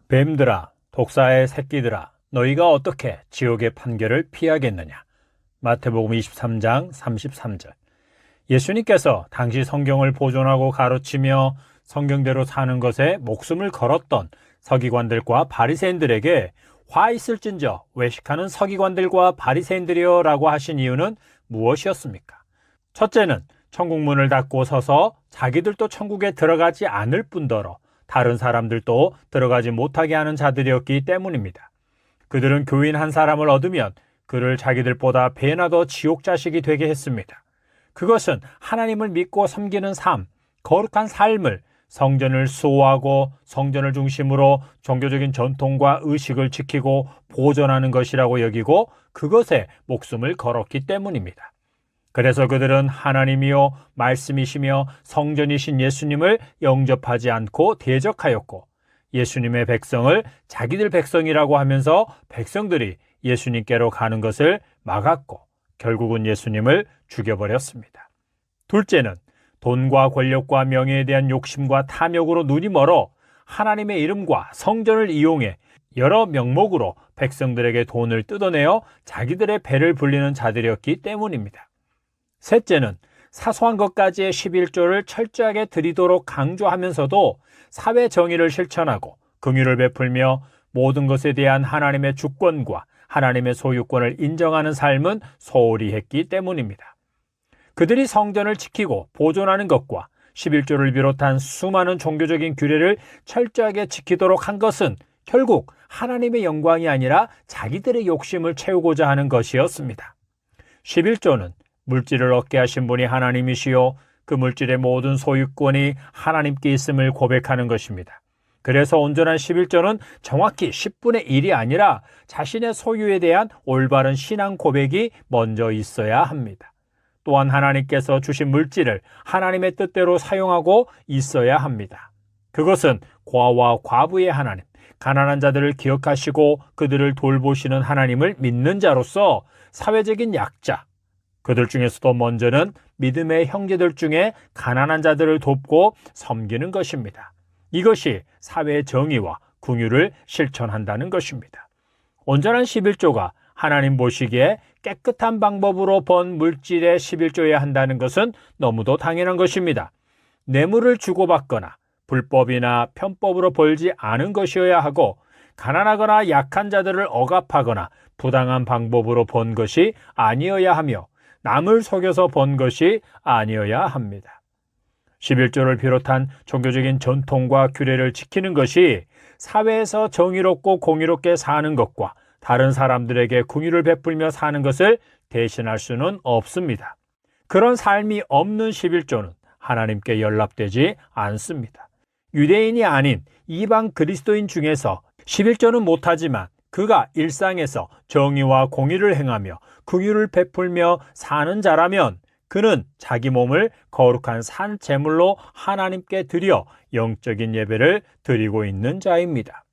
뱀들아, 독사의 새끼들아, 너희가 어떻게 지옥의 판결을 피하겠느냐. 마태복음 23장 33절. 예수님께서 당시 성경을 보존하고 가르치며 성경대로 사는 것에 목숨을 걸었던 서기관들과 바리새인들에게 화 있을진저 외식하는 서기관들과 바리새인들이여 라고 하신 이유는 무엇이었습니까? 첫째는 천국문을 닫고 서서 자기들도 천국에 들어가지 않을 뿐더러 다른 사람들도 들어가지 못하게 하는 자들이었기 때문입니다. 그들은 교인 한 사람을 얻으면 그를 자기들보다 배나 더 지옥 자식이 되게 했습니다. 그것은 하나님을 믿고 섬기는 삶, 거룩한 삶을 성전을 수호하고 성전을 중심으로 종교적인 전통과 의식을 지키고 보존하는 것이라고 여기고 그것에 목숨을 걸었기 때문입니다. 그래서 그들은 하나님이요 말씀이시며 성전이신 예수님을 영접하지 않고 대적하였고 예수님의 백성을 자기들 백성이라고 하면서 백성들이 예수님께로 가는 것을 막았고 결국은 예수님을 죽여버렸습니다. 둘째는 돈과 권력과 명예에 대한 욕심과 탐욕으로 눈이 멀어 하나님의 이름과 성전을 이용해 여러 명목으로 백성들에게 돈을 뜯어내어 자기들의 배를 불리는 자들이었기 때문입니다. 셋째는 사소한 것까지의 11조를 철저하게 드리도록 강조하면서도 사회 정의를 실천하고 긍휼을 베풀며 모든 것에 대한 하나님의 주권과 하나님의 소유권을 인정하는 삶은 소홀히 했기 때문입니다. 그들이 성전을 지키고 보존하는 것과 11조를 비롯한 수많은 종교적인 규례를 철저하게 지키도록 한 것은 결국 하나님의 영광이 아니라 자기들의 욕심을 채우고자 하는 것이었습니다. 11조는 물질을 얻게 하신 분이 하나님이시요 그 물질의 모든 소유권이 하나님께 있음을 고백하는 것입니다. 그래서 온전한 11조는 정확히 10분의 1이 아니라 자신의 소유에 대한 올바른 신앙 고백이 먼저 있어야 합니다. 또한 하나님께서 주신 물질을 하나님의 뜻대로 사용하고 있어야 합니다. 그것은 고아와 과부의 하나님, 가난한 자들을 기억하시고 그들을 돌보시는 하나님을 믿는 자로서 사회적인 약자, 그들 중에서도 먼저는 믿음의 형제들 중에 가난한 자들을 돕고 섬기는 것입니다. 이것이 사회의 정의와 긍휼을 실천한다는 것입니다. 온전한 11조가 하나님 보시기에 깨끗한 방법으로 번 물질에 11조여야 한다는 것은 너무도 당연한 것입니다. 뇌물을 주고받거나 불법이나 편법으로 벌지 않은 것이어야 하고 가난하거나 약한 자들을 억압하거나 부당한 방법으로 번 것이 아니어야 하며 남을 속여서 번 것이 아니어야 합니다. 11조를 비롯한 종교적인 전통과 규례를 지키는 것이 사회에서 정의롭고 공의롭게 사는 것과 다른 사람들에게 긍휼을 베풀며 사는 것을 대신할 수는 없습니다. 그런 삶이 없는 11조는 하나님께 연락되지 않습니다. 유대인이 아닌 이방 그리스도인 중에서 11조는 못하지만 그가 일상에서 정의와 공의를 행하며 긍휼을 베풀며 사는 자라면 그는 자기 몸을 거룩한 산 제물로 하나님께 드려 영적인 예배를 드리고 있는 자입니다.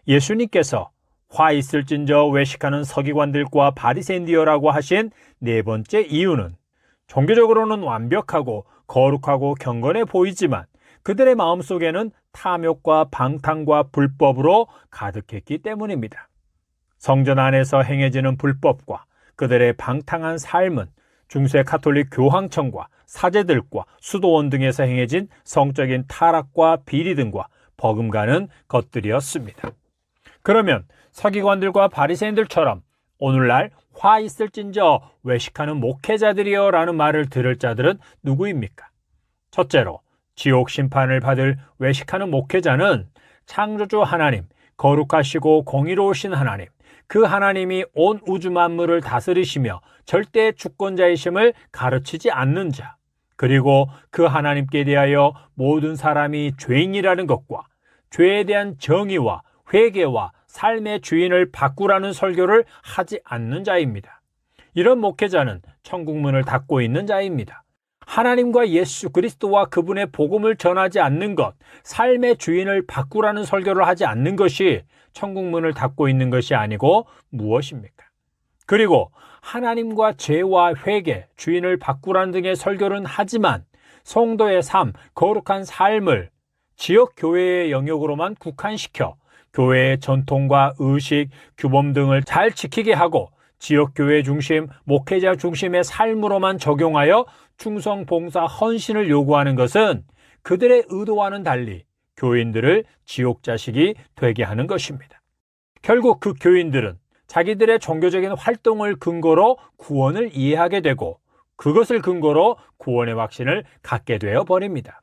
예수님께서 화 있을진저 외식하는 서기관들과 바리새인들이여라고 하신 네 번째 이유는 종교적으로는 완벽하고 거룩하고 경건해 보이지만 그들의 마음속에는 탐욕과 방탕과 불법으로 가득했기 때문입니다. 성전 안에서 행해지는 불법과 그들의 방탕한 삶은 중세 가톨릭 교황청과 사제들과 수도원 등에서 행해진 성적인 타락과 비리 등과 버금가는 것들이었습니다. 그러면 서기관들과 바리새인들처럼 오늘날 화 있을진저 외식하는 목회자들이여 라는 말을 들을 자들은 누구입니까? 첫째로 지옥 심판을 받을 외식하는 목회자는 창조주 하나님, 거룩하시고 공의로우신 하나님, 그 하나님이 온 우주 만물을 다스리시며 절대 주권자이심을 가르치지 않는 자, 그리고 그 하나님께 대하여 모든 사람이 죄인이라는 것과 죄에 대한 정의와 회개와 삶의 주인을 바꾸라는 설교를 하지 않는 자입니다. 이런 목회자는 천국문을 닫고 있는 자입니다. 하나님과 예수 그리스도와 그분의 복음을 전하지 않는 것, 삶의 주인을 바꾸라는 설교를 하지 않는 것이 천국문을 닫고 있는 것이 아니고 무엇입니까? 그리고 하나님과 죄와 회개, 주인을 바꾸라는 등의 설교는 하지만 성도의 삶, 거룩한 삶을 지역교회의 영역으로만 국한시켜 교회의 전통과 의식, 규범 등을 잘 지키게 하고 지역교회 중심, 목회자 중심의 삶으로만 적용하여 충성, 봉사, 헌신을 요구하는 것은 그들의 의도와는 달리 교인들을 지옥 자식이 되게 하는 것입니다. 결국 그 교인들은 자기들의 종교적인 활동을 근거로 구원을 이해하게 되고 그것을 근거로 구원의 확신을 갖게 되어 버립니다.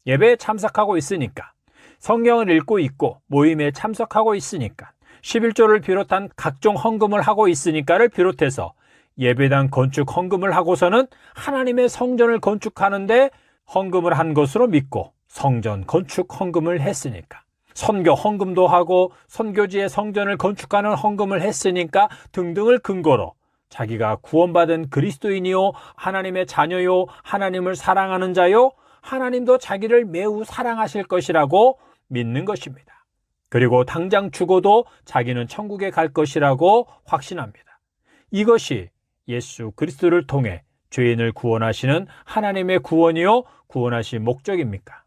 예배에 참석하고 있으니까, 성경을 읽고 있고 모임에 참석하고 있으니까, 11조를 비롯한 각종 헌금을 하고 있으니까를 비롯해서 예배당 건축 헌금을 하고서는 하나님의 성전을 건축하는데 헌금을 한 것으로 믿고 성전 건축 헌금을 했으니까, 선교 헌금도 하고 선교지의 성전을 건축하는 헌금을 했으니까 등등을 근거로 자기가 구원받은 그리스도인이요, 하나님의 자녀요, 하나님을 사랑하는 자요, 하나님도 자기를 매우 사랑하실 것이라고 믿는 것입니다. 그리고 당장 죽어도 자기는 천국에 갈 것이라고 확신합니다. 이것이 예수 그리스도를 통해 죄인을 구원하시는 하나님의 구원이요, 구원하신 목적입니까?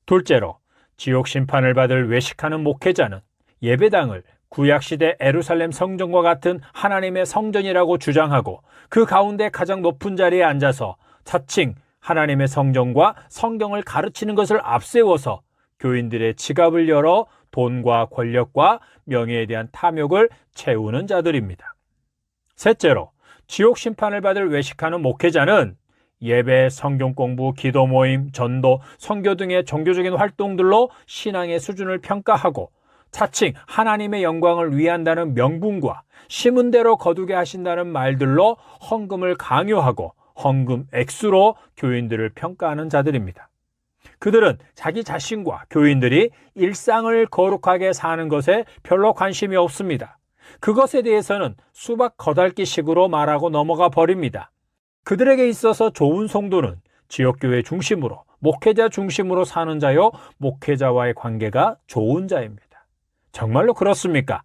둘째로, 지옥 심판을 받을 외식하는 목회자는 예배당을 구약시대 에루살렘 성전과 같은 하나님의 성전이라고 주장하고 그 가운데 가장 높은 자리에 앉아서 자칭 하나님의 성전과 성경을 가르치는 것을 앞세워서 교인들의 지갑을 열어 돈과 권력과 명예에 대한 탐욕을 채우는 자들입니다. 셋째로, 지옥 심판을 받을 외식하는 목회자는 예배, 성경 공부, 기도 모임, 전도, 선교 등의 종교적인 활동들로 신앙의 수준을 평가하고 자칭 하나님의 영광을 위한다는 명분과 심은대로 거두게 하신다는 말들로 헌금을 강요하고 헌금 액수로 교인들을 평가하는 자들입니다. 그들은 자기 자신과 교인들이 일상을 거룩하게 사는 것에 별로 관심이 없습니다. 그것에 대해서는 수박 거달기식으로 말하고 넘어가 버립니다. 그들에게 있어서 좋은 성도는 지역교회 중심으로, 목회자 중심으로 사는 자요, 목회자와의 관계가 좋은 자입니다. 정말로 그렇습니까?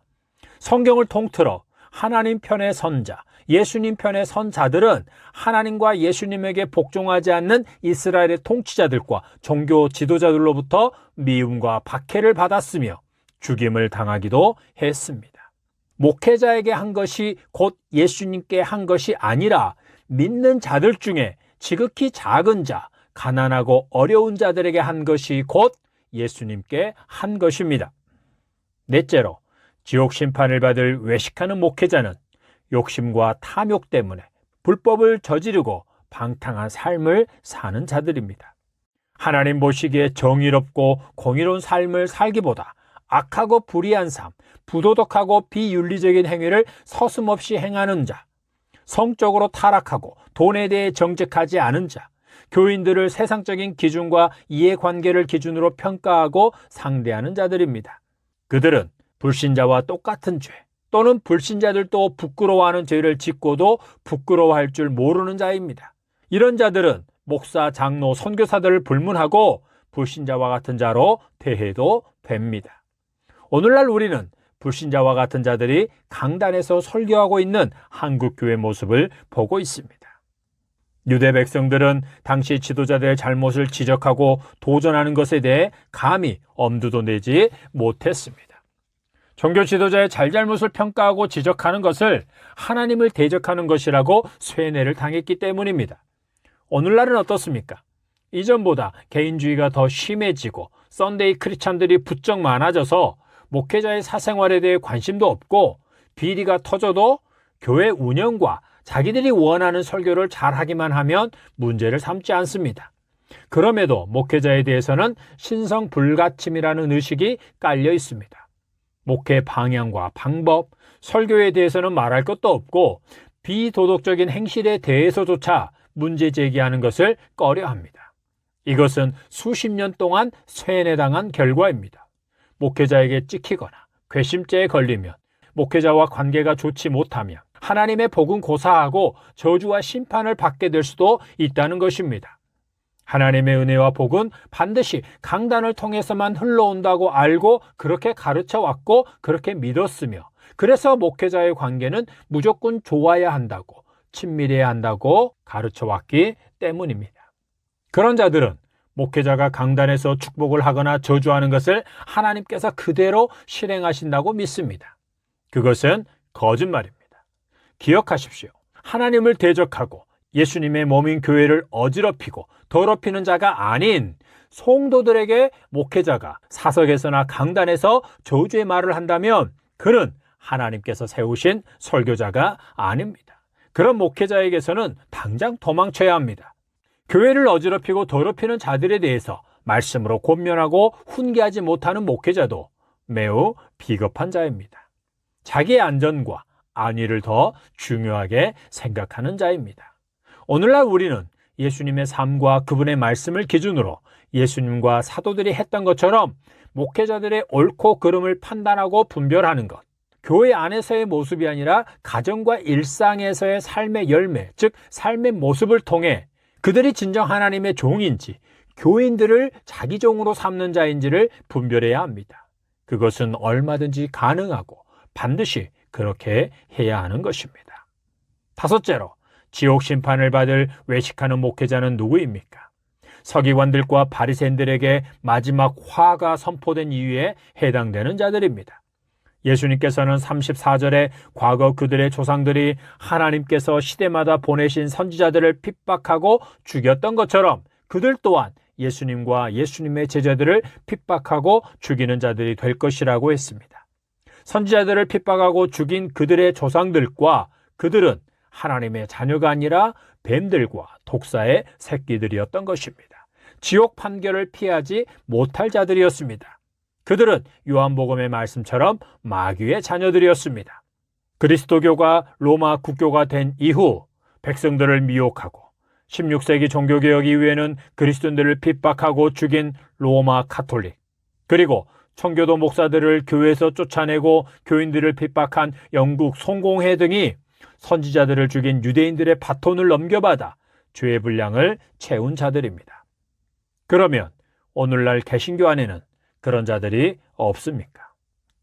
성경을 통틀어 하나님 편에 선 자, 예수님 편에 선 자들은 하나님과 예수님에게 복종하지 않는 이스라엘의 통치자들과 종교 지도자들로부터 미움과 박해를 받았으며 죽임을 당하기도 했습니다. 목회자에게 한 것이 곧 예수님께 한 것이 아니라 믿는 자들 중에 지극히 작은 자, 가난하고 어려운 자들에게 한 것이 곧 예수님께 한 것입니다. 넷째로, 지옥 심판을 받을 외식하는 목회자는 욕심과 탐욕 때문에 불법을 저지르고 방탕한 삶을 사는 자들입니다. 하나님 보시기에 정의롭고 공의로운 삶을 살기보다 악하고 불의한 삶, 부도덕하고 비윤리적인 행위를 서슴없이 행하는 자, 성적으로 타락하고 돈에 대해 정직하지 않은 자, 교인들을 세상적인 기준과 이해관계를 기준으로 평가하고 상대하는 자들입니다. 그들은 불신자와 똑같은 죄, 또는 불신자들도 부끄러워하는 죄를 짓고도 부끄러워할 줄 모르는 자입니다. 이런 자들은 목사, 장로, 선교사들을 불문하고 불신자와 같은 자로 대해도 됩니다. 오늘날 우리는 불신자와 같은 자들이 강단에서 설교하고 있는 한국교회 모습을 보고 있습니다. 유대 백성들은 당시 지도자들의 잘못을 지적하고 도전하는 것에 대해 감히 엄두도 내지 못했습니다. 종교 지도자의 잘잘못을 평가하고 지적하는 것을 하나님을 대적하는 것이라고 쇠뇌를 당했기 때문입니다. 오늘날은 어떻습니까? 이전보다 개인주의가 더 심해지고 썬데이 크리스찬들이 부쩍 많아져서 목회자의 사생활에 대해 관심도 없고 비리가 터져도 교회 운영과 자기들이 원하는 설교를 잘하기만 하면 문제를 삼지 않습니다. 그럼에도 목회자에 대해서는 신성 불가침이라는 의식이 깔려 있습니다. 목회 방향과 방법, 설교에 대해서는 말할 것도 없고 비도덕적인 행실에 대해서조차 문제 제기하는 것을 꺼려합니다. 이것은 수십 년 동안 쇠뇌당한 결과입니다. 목회자에게 찍히거나 괘씸죄에 걸리면, 목회자와 관계가 좋지 못하면 하나님의 복은 고사하고 저주와 심판을 받게 될 수도 있다는 것입니다. 하나님의 은혜와 복은 반드시 강단을 통해서만 흘러온다고 알고 그렇게 가르쳐 왔고 그렇게 믿었으며, 그래서 목회자의 관계는 무조건 좋아야 한다고, 친밀해야 한다고 가르쳐 왔기 때문입니다. 그런 자들은 목회자가 강단에서 축복을 하거나 저주하는 것을 하나님께서 그대로 실행하신다고 믿습니다. 그것은 거짓말입니다. 기억하십시오. 하나님을 대적하고 예수님의 몸인 교회를 어지럽히고 더럽히는 자가 아닌 성도들에게 목회자가 사석에서나 강단에서 저주의 말을 한다면 그는 하나님께서 세우신 설교자가 아닙니다. 그런 목회자에게서는 당장 도망쳐야 합니다. 교회를 어지럽히고 더럽히는 자들에 대해서 말씀으로 권면하고 훈계하지 못하는 목회자도 매우 비겁한 자입니다. 자기의 안전과 안위를 더 중요하게 생각하는 자입니다. 오늘날 우리는 예수님의 삶과 그분의 말씀을 기준으로 예수님과 사도들이 했던 것처럼 목회자들의 옳고 그름을 판단하고 분별하는 것, 교회 안에서의 모습이 아니라 가정과 일상에서의 삶의 열매, 즉 삶의 모습을 통해 그들이 진정 하나님의 종인지 교인들을 자기 종으로 삼는 자인지를 분별해야 합니다. 그것은 얼마든지 가능하고 반드시 그렇게 해야 하는 것입니다. 다섯째로, 지옥 심판을 받을 외식하는 목회자는 누구입니까? 서기관들과 바리새인들에게 마지막 화가 선포된 이유에 해당되는 자들입니다. 예수님께서는 34절에 과거 그들의 조상들이 하나님께서 시대마다 보내신 선지자들을 핍박하고 죽였던 것처럼 그들 또한 예수님과 예수님의 제자들을 핍박하고 죽이는 자들이 될 것이라고 했습니다. 선지자들을 핍박하고 죽인 그들의 조상들과 그들은 하나님의 자녀가 아니라 뱀들과 독사의 새끼들이었던 것입니다. 지옥 판결을 피하지 못할 자들이었습니다. 그들은 요한복음의 말씀처럼 마귀의 자녀들이었습니다. 그리스도교가 로마 국교가 된 이후 백성들을 미혹하고 16세기 종교개혁 이후에는 그리스도인들을 핍박하고 죽인 로마 카톨릭, 그리고 청교도 목사들을 교회에서 쫓아내고 교인들을 핍박한 영국 성공회 등이 선지자들을 죽인 유대인들의 바톤을 넘겨받아 죄의 분량을 채운 자들입니다. 그러면 오늘날 개신교 안에는 그런 자들이 없습니까?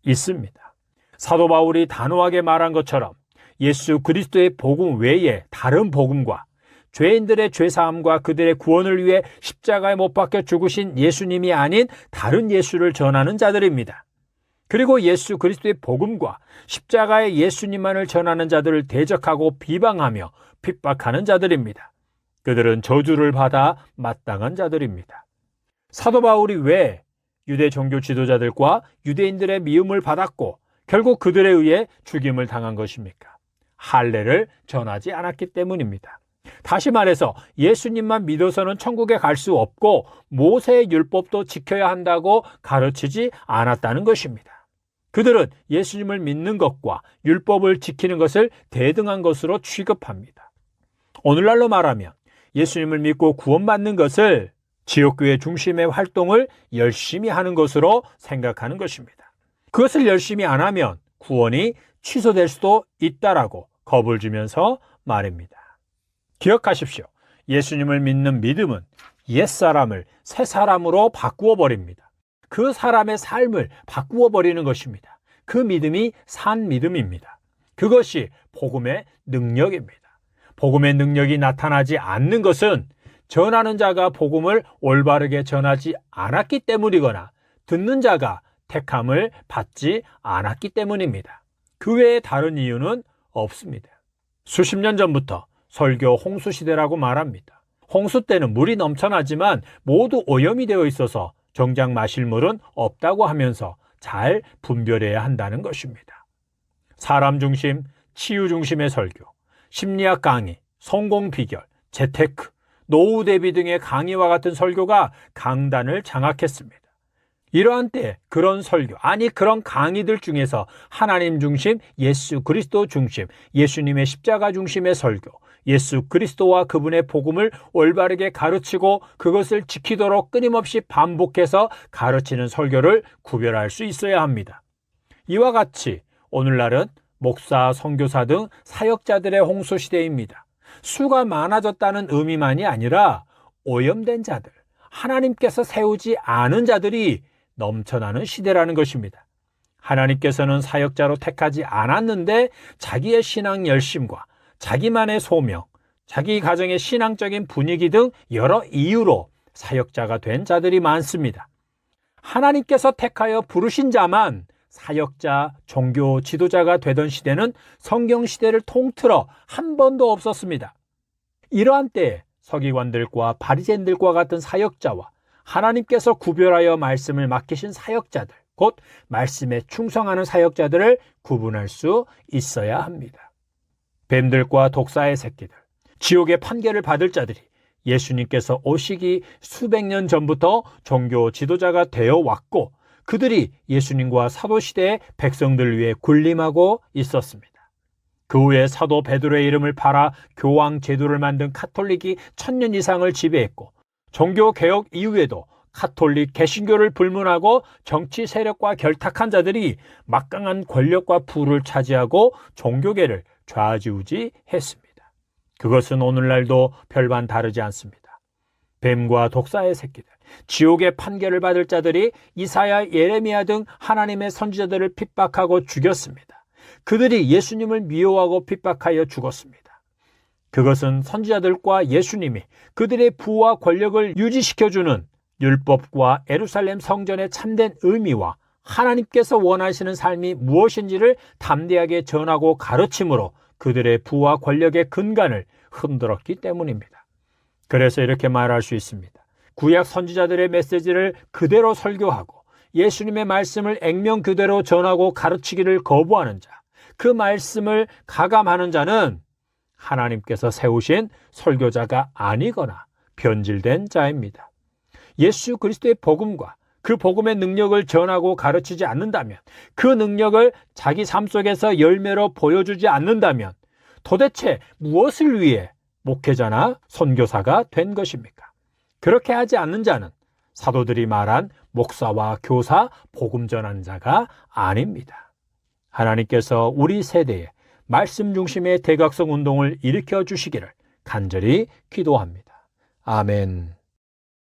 있습니다. 사도 바울이 단호하게 말한 것처럼 예수 그리스도의 복음 외에 다른 복음과 죄인들의 죄사함과 그들의 구원을 위해 십자가에 못 박혀 죽으신 예수님이 아닌 다른 예수를 전하는 자들입니다. 그리고 예수 그리스도의 복음과 십자가의 예수님만을 전하는 자들을 대적하고 비방하며 핍박하는 자들입니다. 그들은 저주를 받아 마땅한 자들입니다. 사도 바울이 왜 유대 종교 지도자들과 유대인들의 미움을 받았고 결국 그들에 의해 죽임을 당한 것입니까? 할례를 전하지 않았기 때문입니다. 다시 말해서 예수님만 믿어서는 천국에 갈 수 없고 모세의 율법도 지켜야 한다고 가르치지 않았다는 것입니다. 그들은 예수님을 믿는 것과 율법을 지키는 것을 대등한 것으로 취급합니다. 오늘날로 말하면 예수님을 믿고 구원받는 것을 지역교회 중심의 활동을 열심히 하는 것으로 생각하는 것입니다. 그것을 열심히 안 하면 구원이 취소될 수도 있다라고 겁을 주면서 말입니다. 기억하십시오. 예수님을 믿는 믿음은 옛사람을 새 사람으로 바꾸어 버립니다. 그 사람의 삶을 바꾸어 버리는 것입니다. 그 믿음이 산 믿음입니다. 그것이 복음의 능력입니다. 복음의 능력이 나타나지 않는 것은 전하는 자가 복음을 올바르게 전하지 않았기 때문이거나 듣는 자가 택함을 받지 않았기 때문입니다. 그 외에 다른 이유는 없습니다. 수십 년 전부터 설교 홍수시대라고 말합니다. 홍수 때는 물이 넘쳐나지만 모두 오염이 되어 있어서 정작 마실 물은 없다고 하면서 잘 분별해야 한다는 것입니다. 사람 중심, 치유 중심의 설교, 심리학 강의, 성공 비결, 재테크, 노후 대비 등의 강의와 같은 설교가 강단을 장악했습니다. 이러한 때 그런 설교, 아니 그런 강의들 중에서 하나님 중심, 예수 그리스도 중심, 예수님의 십자가 중심의 설교, 예수 그리스도와 그분의 복음을 올바르게 가르치고 그것을 지키도록 끊임없이 반복해서 가르치는 설교를 구별할 수 있어야 합니다. 이와 같이 오늘날은 목사, 선교사 등 사역자들의 홍수 시대입니다. 수가 많아졌다는 의미만이 아니라 오염된 자들, 하나님께서 세우지 않은 자들이 넘쳐나는 시대라는 것입니다. 하나님께서는 사역자로 택하지 않았는데 자기의 신앙 열심과 자기만의 소명, 자기 가정의 신앙적인 분위기 등 여러 이유로 사역자가 된 자들이 많습니다. 하나님께서 택하여 부르신 자만 사역자, 종교 지도자가 되던 시대는 성경 시대를 통틀어 한 번도 없었습니다. 이러한 때에 서기관들과 바리새인들과 같은 사역자와 하나님께서 구별하여 말씀을 맡기신 사역자들, 곧 말씀에 충성하는 사역자들을 구분할 수 있어야 합니다. 뱀들과 독사의 새끼들, 지옥의 판결을 받을 자들이 예수님께서 오시기 수백 년 전부터 종교 지도자가 되어 왔고, 그들이 예수님과 사도시대의 백성들 위해 군림하고 있었습니다. 그 후에 사도 베드로의 이름을 팔아 교황 제도를 만든 카톨릭이 1000년 이상을 지배했고, 종교개혁 이후에도 카톨릭 개신교를 불문하고 정치 세력과 결탁한 자들이 막강한 권력과 부를 차지하고 종교계를 좌지우지했습니다. 그것은 오늘날도 별반 다르지 않습니다. 뱀과 독사의 새끼들, 지옥의 판결을 받을 자들이 이사야, 예레미야 등 하나님의 선지자들을 핍박하고 죽였습니다. 그들이 예수님을 미워하고 핍박하여 죽었습니다. 그것은 선지자들과 예수님이 그들의 부와 권력을 유지시켜주는 율법과 예루살렘 성전의 참된 의미와 하나님께서 원하시는 삶이 무엇인지를 담대하게 전하고 가르침으로 그들의 부와 권력의 근간을 흔들었기 때문입니다. 그래서 이렇게 말할 수 있습니다. 구약 선지자들의 메시지를 그대로 설교하고 예수님의 말씀을 액면 그대로 전하고 가르치기를 거부하는 자, 그 말씀을 가감하는 자는 하나님께서 세우신 설교자가 아니거나 변질된 자입니다. 예수 그리스도의 복음과 그 복음의 능력을 전하고 가르치지 않는다면, 그 능력을 자기 삶 속에서 열매로 보여주지 않는다면 도대체 무엇을 위해 목회자나 선교사가 된 것입니까? 그렇게 하지 않는 자는 사도들이 말한 목사와 교사, 복음 전하는 자가 아닙니다. 하나님께서 우리 세대에 말씀 중심의 대각성 운동을 일으켜 주시기를 간절히 기도합니다. 아멘.